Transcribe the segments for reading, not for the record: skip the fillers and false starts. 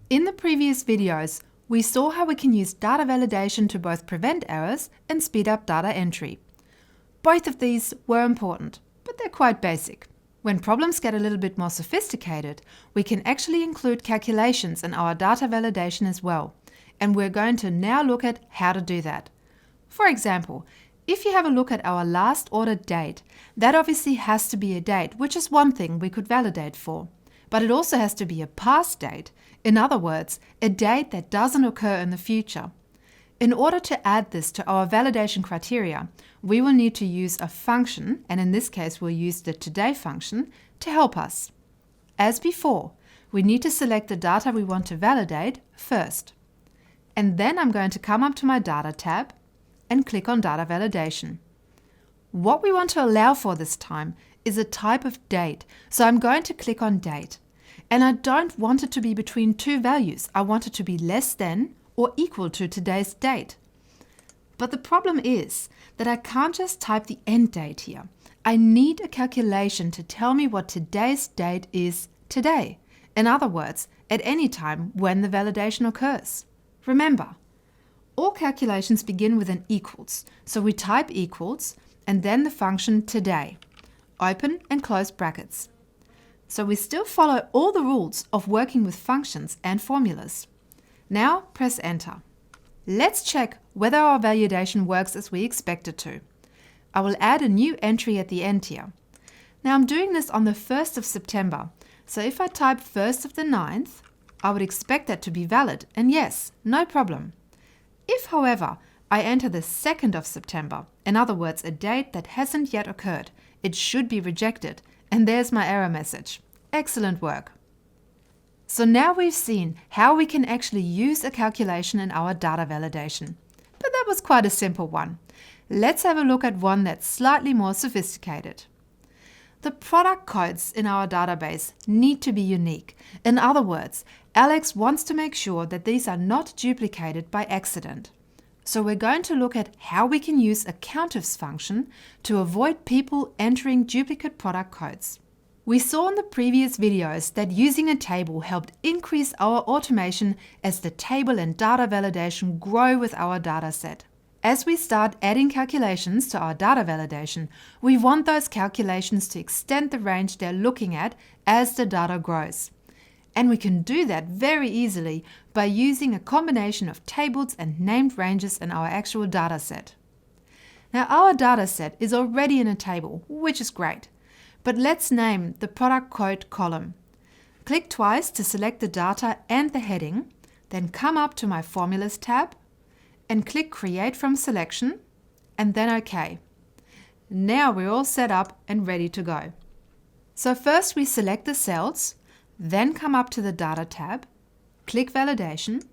In the previous videos, we saw how we can use data validation to both prevent errors and speed up data entry. Both of these were important, but they're quite basic. When problems get a little bit more sophisticated, we can actually include calculations in our data validation as well. And we're going to now look at how to do that. For example, if you have a look at our last ordered date, that obviously has to be a date, which is one thing we could validate for. But it also has to be a past date. In other words, a date that doesn't occur in the future. In order to add this to our validation criteria, we will need to use a function, and in this case we'll use the today function, to help us. As before, we need to select the data we want to validate first. And then I'm going to come up to my Data tab and click on Data Validation. What we want to allow for this time is a type of date, so I'm going to click on Date. And I don't want it to be between two values. I want it to be less than or equal to today's date. But the problem is that I can't just type the end date here. I need a calculation to tell me what today's date is today. In other words, at any time when the validation occurs. Remember, all calculations begin with an equals, so we type equals and then the function today. Open and close brackets. So we still follow all the rules of working with functions and formulas. Now press enter. Let's check whether our validation works as we expect it to. I will add a new entry at the end here. Now I'm doing this on the 1st of September, so if I type 1st of the 9th, I would expect that to be valid, and yes, no problem. If, however, I enter the 2nd of September, in other words, a date that hasn't yet occurred, it should be rejected, and there's my error message. Excellent work. So now we've seen how we can actually use a calculation in our data validation. But that was quite a simple one. Let's have a look at one that's slightly more sophisticated. The product codes in our database need to be unique. In other words, Alex wants to make sure that these are not duplicated by accident. So we're going to look at how we can use a countifs function to avoid people entering duplicate product codes. We saw in the previous videos that using a table helped increase our automation as the table and data validation grow with our data set. As we start adding calculations to our data validation, we want those calculations to extend the range they're looking at as the data grows. And we can do that very easily by using a combination of tables and named ranges in our actual data set. Now our data set is already in a table, which is great. But let's name the product code column. Click twice to select the data and the heading, then come up to my Formulas tab and click Create from Selection, and then OK. Now we're all set up and ready to go. So first we select the cells, then come up to the Data tab, click Validation,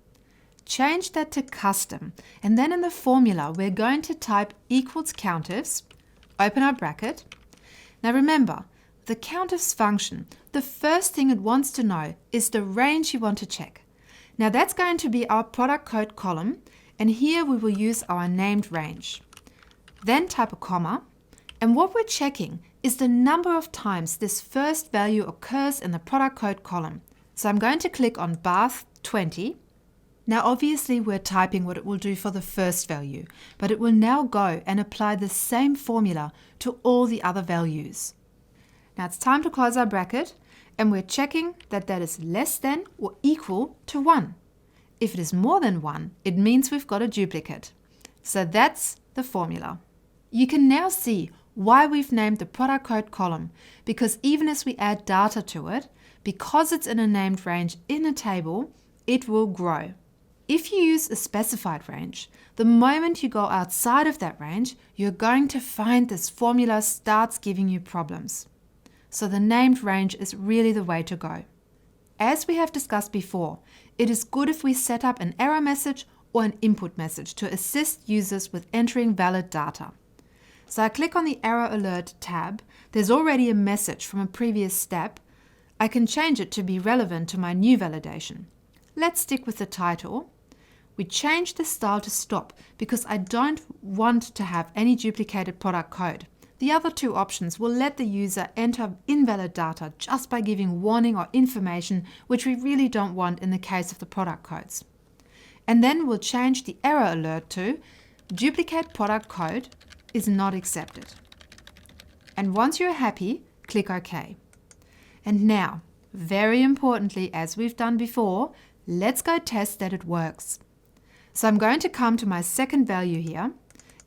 change that to Custom, and then in the formula we're going to type equals countifs, open our bracket. Now remember, the countifs function, the first thing it wants to know is the range you want to check. Now that's going to be our product code column, and here we will use our named range. Then type a comma, and what we're checking is the number of times this first value occurs in the product code column. So I'm going to click on bath 20. Now obviously we're typing what it will do for the first value, but it will now go and apply the same formula to all the other values. Now it's time to close our bracket, and we're checking that that is less than or equal to 1. If it is more than 1, it means we've got a duplicate. So that's the formula. You can now see why we've named the product code column, because even as we add data to it, because it's in a named range in a table, it will grow. If you use a specified range, the moment you go outside of that range, you're going to find this formula starts giving you problems. So the named range is really the way to go. As we have discussed before, it is good if we set up an error message or an input message to assist users with entering valid data. So I click on the Error Alert tab. There's already a message from a previous step. I can change it to be relevant to my new validation. Let's stick with the title. We change the style to stop because I don't want to have any duplicated product code. The other two options will let the user enter invalid data just by giving warning or information which we really don't want in the case of the product codes. And then we'll change the error alert to duplicate product code is not accepted. And once you're happy, click OK. And now, very importantly, as we've done before, let's go test that it works. So I'm going to come to my second value here,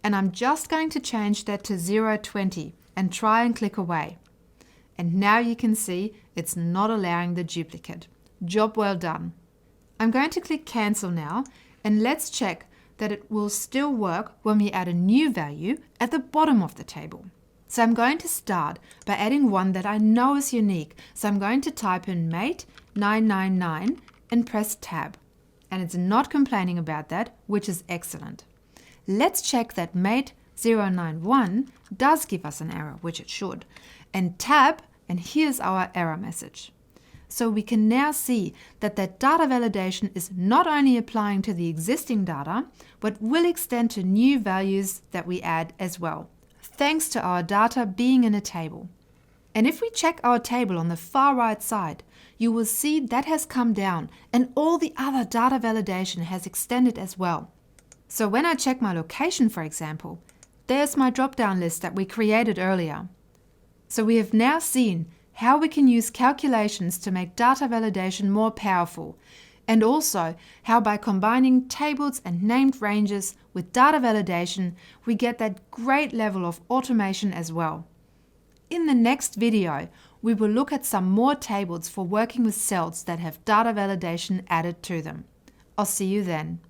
and I'm just going to change that to 0.20 and try and click away. And now you can see it's not allowing the duplicate. Job well done. I'm going to click cancel now, and let's check that it will still work when we add a new value at the bottom of the table. So I'm going to start by adding one that I know is unique. So I'm going to type in mate 999 and press tab. And it's not complaining about that, which is excellent. Let's check that mate 091 does give us an error, which it should. And tab, and here's our error message. So we can now see that data validation is not only applying to the existing data, but will extend to new values that we add as well, thanks to our data being in a table. And if we check our table on the far right side, you will see that has come down and all the other data validation has extended as well. So when I check my location, for example, there's my drop-down list that we created earlier. So we have now seen how we can use calculations to make data validation more powerful, and also how by combining tables and named ranges with data validation, we get that great level of automation as well. In the next video, we will look at some more tables for working with cells that have data validation added to them. I'll see you then.